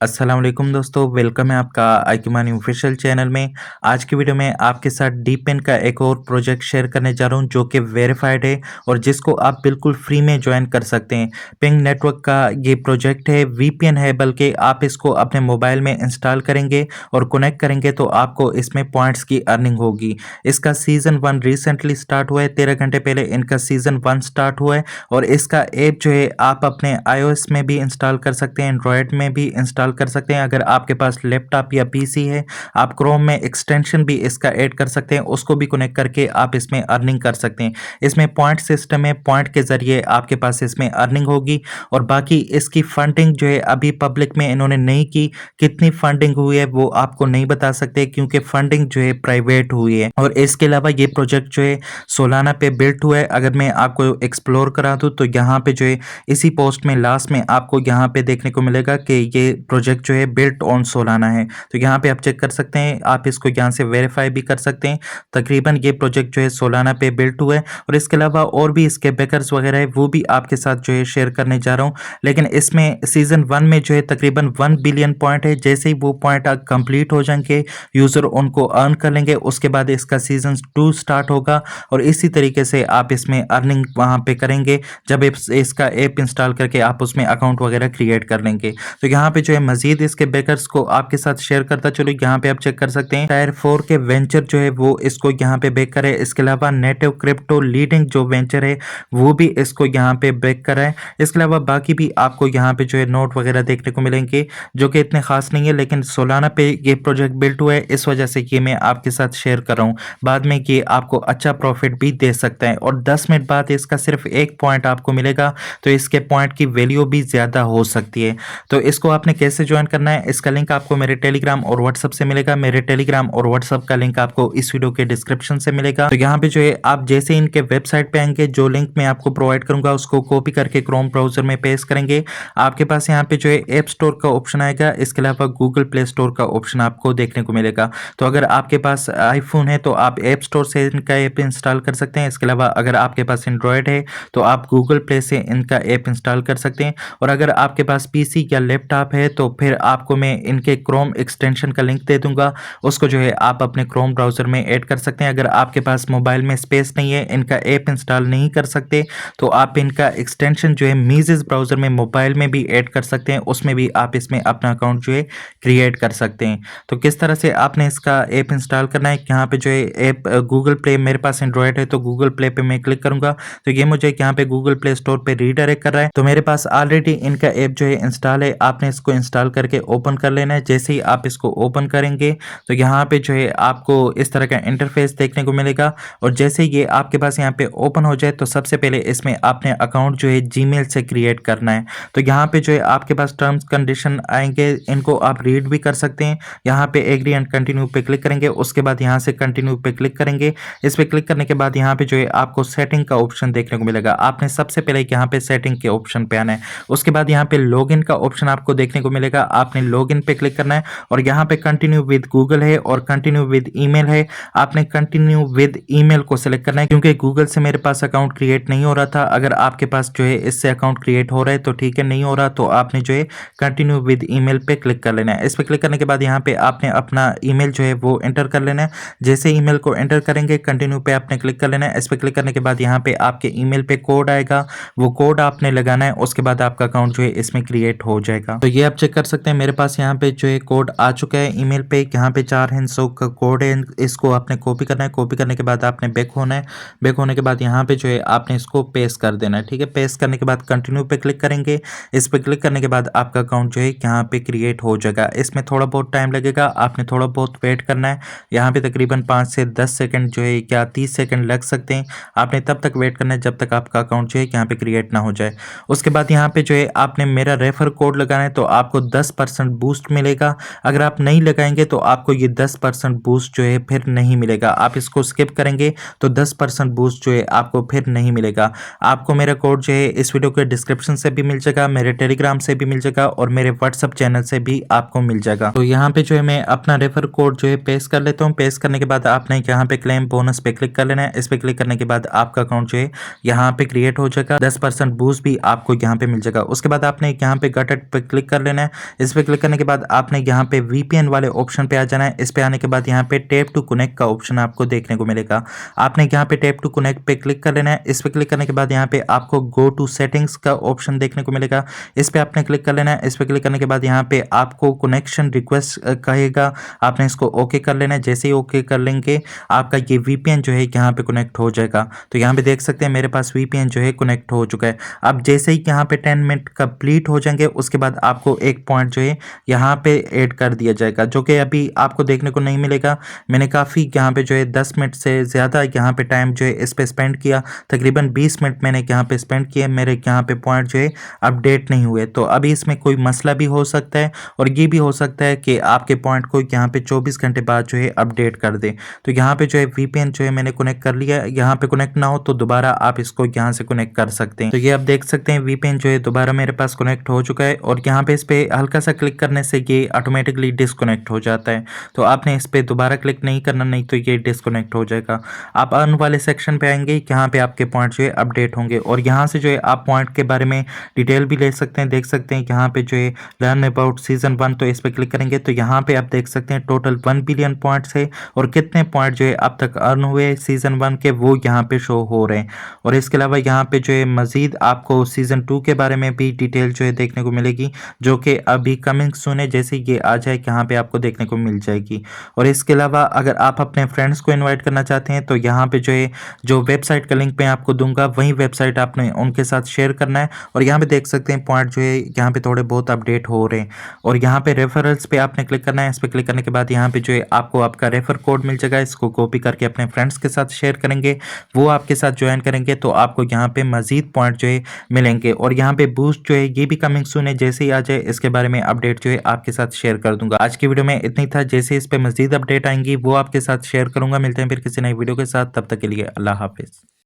अस्सलाम वालेकुम दोस्तों, वेलकम है आपका आईक्यूमानी ऑफिशियल चैनल में। आज की वीडियो में आपके साथ डीपेन का एक और प्रोजेक्ट शेयर करने जा रहा हूं जो कि वेरीफाइड है और जिसको आप बिल्कुल फ्री में ज्वाइन कर सकते हैं। पिंग नेटवर्क का ये प्रोजेक्ट है, वीपीएन है, बल्कि आप इसको अपने मोबाइल में इंस्टॉल करेंगे और कनेक्ट करेंगे तो आपको इसमें पॉइंट्स की अर्निंग होगी। इसका सीज़न 1 रिसेंटली स्टार्ट हुआ है, 13 घंटे पहले इनका सीज़न 1 स्टार्ट हुआ है और इसका ऐप जो है आप अपने iOS में भी इंस्टॉल कर सकते हैं, एंड्रॉयड में भी इंस्टॉल कर सकते हैं। अगर आपके पास लैपटॉप या पीसी है, आप क्रोम में एक्सटेंशन भी इसका ऐड कर सकते हैं, उसको भी कनेक्ट करके आप इसमें अर्निंग कर सकते हैं। इसमें पॉइंट सिस्टम है, पॉइंट के जरिए आपके पास इसमें अर्निंग होगी और बाकी इसकी फंडिंग जो है अभी पब्लिक में इन्होंने नहीं की। कितनी फंडिंग हुई है वो आपको नहीं बता सकते क्योंकि फंडिंग जो है प्राइवेट हुई है। और इसके अलावा ये प्रोजेक्ट जो है सोलाना पे बिल्ट हुआ है। अगर मैं आपको एक्सप्लोर करा दूं तो यहाँ पे जो है इसी पोस्ट में लास्ट में आपको यहाँ पे देखने को मिलेगा कि ये प्रोजेक्ट जो है बिल्ट ऑन सोलाना है। तो यहाँ पे आप चेक कर सकते हैं, आप इसको यहाँ से वेरीफाई भी कर सकते हैं। तकरीबन ये प्रोजेक्ट जो है सोलाना पे बिल्ट हुआ है और इसके अलावा और भी इसके बैकर्स वगैरह है वो भी आपके साथ जो है शेयर करने जा रहा हूँ। लेकिन इसमें सीजन 1 में जो है तकरीबन 1 बिलियन पॉइंट है। जैसे ही वो पॉइंट कंप्लीट हो जाएंगे, यूजर उनको अर्न कर लेंगे, उसके बाद इसका सीजन 2 स्टार्ट होगा और इसी तरीके से आप इसमें अर्निंग वहां पे करेंगे जब इसका ऐप इंस्टॉल करके आप उसमें अकाउंट वगैरह क्रिएट कर लेंगे। तो यहाँ पे जो है मजीद इसके बैकर्स को आपके साथ शेयर करता चलो। यहाँ पे आप चेक कर सकते हैं टायर 4 के वेंचर जो है वो इसको यहाँ पे बैक करे। इसके अलावा नेटिव क्रिप्टो लीडिंग जो वेंचर है वो भी इसको यहाँ पे बैक करा है। इसके अलावा बाकी भी आपको यहाँ पे जो है नोट वगैरह देखने को मिलेंगे जो कि इतने खास नहीं है, लेकिन सोलाना पे ये प्रोजेक्ट बिल्ट हुआ है, इस वजह से ये मैं आपके साथ शेयर कर रहा हूँ। बाद में ये आपको अच्छा प्रॉफिट भी दे सकता है और 10 मिनट बाद इसका सिर्फ एक पॉइंट आपको मिलेगा, तो इसके पॉइंट की वैल्यू भी ज्यादा हो सकती है। तो इसको आपने कैसे ज्वाइन करना है, इसका लिंक आपको मेरे टेलीग्राम और व्हाट्सएप से मिलेगा। मेरे टेलीग्राम और व्हाट्सएप का लिंक आपको इस वीडियो के डिस्क्रिप्शन से मिलेगा। तो यहाँ पे जो है आप जैसे इनके वेबसाइट पे आएंगे, जो लिंक मैं आपको प्रोवाइड करूंगा उसको कॉपी करके क्रोम ब्राउजर में पेस्ट करेंगे। आपके पास यहाँ पे जो है ऐप स्टोर का ऑप्शन आएगा, इसके अलावा गूगल प्ले स्टोर का ऑप्शन आपको देखने को मिलेगा। तो अगर आपके पास आईफोन है तो आप ऐप स्टोर से इनका ऐप इंस्टॉल कर सकते हैं। इसके अलावा अगर आपके पास एंड्रॉयड है तो आप गूगल प्ले से इनका ऐप इंस्टॉल कर सकते हैं और अगर आपके पास पीसी या लैपटॉप है तो फिर आपको मैं इनके क्रोम एक्सटेंशन का लिंक दे दूंगा, उसको जो है आप अपने क्रोम ब्राउजर में ऐड कर सकते हैं। अगर आपके पास मोबाइल में स्पेस नहीं है, इनका ऐप इंस्टॉल नहीं कर सकते, तो आप इनका एक्सटेंशन जो है मीजेस ब्राउजर में मोबाइल में भी ऐड कर सकते हैं, उसमें भी आप इसमें अपना अकाउंट जो है क्रिएट कर सकते हैं। तो किस तरह से आपने इसका ऐप इंस्टॉल करना है, यहाँ पे जो है ऐप गूगल प्ले, मेरे पास एंड्रॉयड है तो गूगल प्ले पे मैं क्लिक करूंगा तो ये मुझे यहाँ पे गूगल प्ले स्टोर पे रीडायरेक्ट कर रहा है। तो मेरे पास ऑलरेडी इनका ऐप जो है इंस्टॉल है, आपने इसको इंस्टॉल करके ओपन कर लेना है। जैसे ही आप इसको ओपन करेंगे तो यहाँ पे जो है आपको इस तरह का इंटरफेस देखने को मिलेगा और जैसे ये आपके पास यहाँ पे ओपन हो जाए तो सबसे पहले इसमें आपने अकाउंट जो है जीमेल से क्रिएट करना है। तो यहाँ पे जो है आपके पास टर्म्स कंडीशन आएंगे, इनको आप रीड भी कर सकते हैं। यहाँ पे एग्री एंड कंटिन्यू पे क्लिक करेंगे, उसके बाद यहाँ से कंटिन्यू पे क्लिक करेंगे। इस पे क्लिक करने के बाद यहाँ पे जो है आपको सेटिंग का ऑप्शन देखने को मिलेगा। आपने सबसे पहले यहाँ पे सेटिंग के ऑप्शन पे आना है, उसके बाद यहाँ पे लॉगिन का ऑप्शन आपको देखने को मिलेगा। आपने लॉगिन पे क्लिक करना है और यहाँ पे कंटिन्यू विद गूगल है और कंटिन्यू विद ईमेल है। आपने कंटिन्यू विद ईमेल को सिलेक्ट करना है क्योंकि गूगल से मेरे पास अकाउंट क्रिएट नहीं हो रहा था। अगर आपके पास जो है इससे अकाउंट क्रिएट हो रहा है तो ठीक है, नहीं हो रहा तो आपने जो है कंटिन्यू विद ईमेल पे क्लिक कर लेना है। इस पे क्लिक करने के बाद यहाँ पे आपने अपना ईमेल जो है वो एंटर कर लेना है। जैसे ईमेल को एंटर करेंगे कंटिन्यू पे आपने क्लिक कर लेना है। इस पे क्लिक करने के बाद यहाँ पे आपके ईमेल पे कोड आएगा, वो कोड आपने लगाना है, उसके बाद आपका अकाउंट जो है इसमें क्रिएट हो जाएगा। तो ये आप चेक कर सकते हैं, मेरे पास यहाँ पे जो है कोड आ चुका है ईमेल पे। यहाँ पे 4 हिस्सों का कोड है, इसको आपने कॉपी करना है। कॉपी करने के बाद आपने बैक होना है। बैक होने के बाद यहाँ पे जो है आपने इसको पेस्ट कर देना है। ठीक है, पेस्ट करने के बाद कंटिन्यू पे क्लिक करेंगे। इस पे क्लिक करने के बाद आपका अकाउंट जो है यहाँ पे क्रिएट हो जाएगा। इसमें थोड़ा बहुत टाइम लगेगा, आपने थोड़ा बहुत वेट करना है। यहाँ पे तकरीबन 5 से 10 सेकंड जो है या 30 सेकंड लग सकते हैं। आपने तब तक वेट करना है जब तक आपका अकाउंट जो है यहाँ पे क्रिएट ना हो जाए। उसके बाद यहाँ पे जो है आपने मेरा रेफर कोड लगाना है तो आपको 10% बूस्ट मिलेगा। अगर आप नहीं लगाएंगे तो आपको ये 10% बूस्ट जो है फिर नहीं मिलेगा। आप इसको स्किप करेंगे तो 10% बूस्ट जो है आपको फिर नहीं मिलेगा। आपको मेरा कोड जो है इस वीडियो के डिस्क्रिप्शन से भी मिल जाएगा, मेरे टेलीग्राम से भी मिल जाएगा और मेरे व्हाट्सएप चैनल से भी आपको मिल जाएगा। तो यहाँ पे जो है मैं अपना रेफर कोड जो है पेस्ट कर लेता हूँ। पेस्ट करने के बाद आपने यहाँ पे क्लेम बोनस पे क्लिक कर लेना है। इस पे क्लिक करने के बाद आपका अकाउंट जो है यहाँ पे क्रिएट हो जाएगा। 10% बूस्ट भी आपको यहाँ पे मिल जाएगा। उसके बाद आपने यहाँ पे गट पे क्लिक कर लेना है। है। इस पर क्लिक करने के बाद आपने यहाँ पे वीपीएन वाले ऑप्शन पे आ जाना है। इस पे आने के बाद यहाँ पे टैप टू कनेक्ट का ऑप्शन आपको देखने को मिलेगा। आपने यहाँ पे टैप टू कनेक्ट पे क्लिक कर लेना है। इस पे क्लिक करने के बाद यहाँ पे आपको गो टू सेटिंग्स का ऑप्शन देखने को मिलेगा। इस पे आपने क्लिक कर लेना है। इस पे क्लिक करने के बाद यहाँ पे आपको कनेक्शन रिक्वेस्ट कहेगा, आपने इसको ओके कर लेना है। जैसे ही ओके कर लेंगे आपका ये वीपीएन जो है यहाँ पे कनेक्ट हो जाएगा। तो यहाँ पे देख सकते हैं मेरे पास वीपीएन जो है कनेक्ट हो चुका है। अब जैसे ही यहाँ पे 10 मिनट कंप्लीट हो जाएंगे उसके बाद आपको एक पॉइंट जो है यहाँ पे ऐड कर दिया जाएगा, जो कि अभी आपको देखने को नहीं मिलेगा। मैंने काफ़ी यहाँ पे जो है 10 मिनट से ज़्यादा यहाँ पे टाइम जो है इस पे स्पेंड किया, तकरीबन 20 मिनट मैंने यहाँ पे स्पेंड किए। मेरे यहाँ पे पॉइंट जो है अपडेट नहीं हुए, तो अभी इसमें कोई मसला भी हो सकता है और ये भी हो सकता है कि आपके पॉइंट को यहाँ पे 24 घंटे बाद जो है अपडेट कर दे। तो यहाँ पे जो है वीपीएन जो है मैंने कनेक्ट कर लिया। यहाँ पे कनेक्ट ना हो तो दोबारा आप इसको यहाँ से कनेक्ट कर सकते हैं। तो ये आप देख सकते हैं वीपीएन जो है दोबारा मेरे पास कनेक्ट हो चुका है और यहाँ पे इस पे हल्का सा क्लिक करने से ये ऑटोमेटिकली डिस्कनेक्ट हो जाता है। तो आपने इस पे दोबारा क्लिक नहीं करना, नहीं तो ये डिस्कनेक्ट हो जाएगा। आप अर्न वाले सेक्शन पे आएंगे, यहाँ पे आपके पॉइंट जो है अपडेट होंगे और यहाँ से जो है आप पॉइंट के बारे में डिटेल भी ले सकते हैं। देख सकते हैं यहाँ पे जो है लर्न अबाउट सीजन 1, तो इस पे क्लिक करेंगे तो यहाँ पे आप देख सकते हैं टोटल 1 बिलियन पॉइंट्स है और कितने पॉइंट जो है अब तक अर्न हुए सीजन 1 के वो यहाँ पे शो हो रहे हैं। और इसके अलावा यहाँ पे जो है मजीद आपको सीजन 2 के बारे में भी डिटेल जो है देखने को मिलेगी, जो कि अभी कमिंग सून है। जैसे ये आ जाए यहाँ पे आपको देखने को मिल जाएगी। और इसके अलावा अगर आप अपने फ्रेंड्स को इन्वाइट करना चाहते हैं तो यहाँ पे जो है जो वेबसाइट का लिंक मैं आपको दूंगा वही वेबसाइट आपने उनके साथ शेयर करना है। और यहाँ पे देख सकते हैं पॉइंट जो है यहाँ पे थोड़े बहुत अपडेट हो रहे हैं। और यहाँ पे रेफरल्स पे आपने क्लिक करना है। इस पे क्लिक करने के बाद यहाँ पे जो है आपको आपका रेफर कोड मिल जाएगा। इसको कॉपी करके अपने फ्रेंड्स के साथ शेयर करेंगे, वो आपके साथ ज्वाइन करेंगे तो आपको यहाँ पे मजीद पॉइंट जो है मिलेंगे। और यहाँ पे बूस्ट जो है ये भी कमिंग सून है, जैसे ही आ जाए इसके बारे में अपडेट जो है आपके साथ शेयर कर दूंगा। आज की वीडियो में इतना ही था, जैसे इस पे मजीद अपडेट आएंगी वो आपके साथ शेयर करूंगा। मिलते हैं फिर किसी नई वीडियो के साथ, तब तक के लिए अल्लाह हाफिज।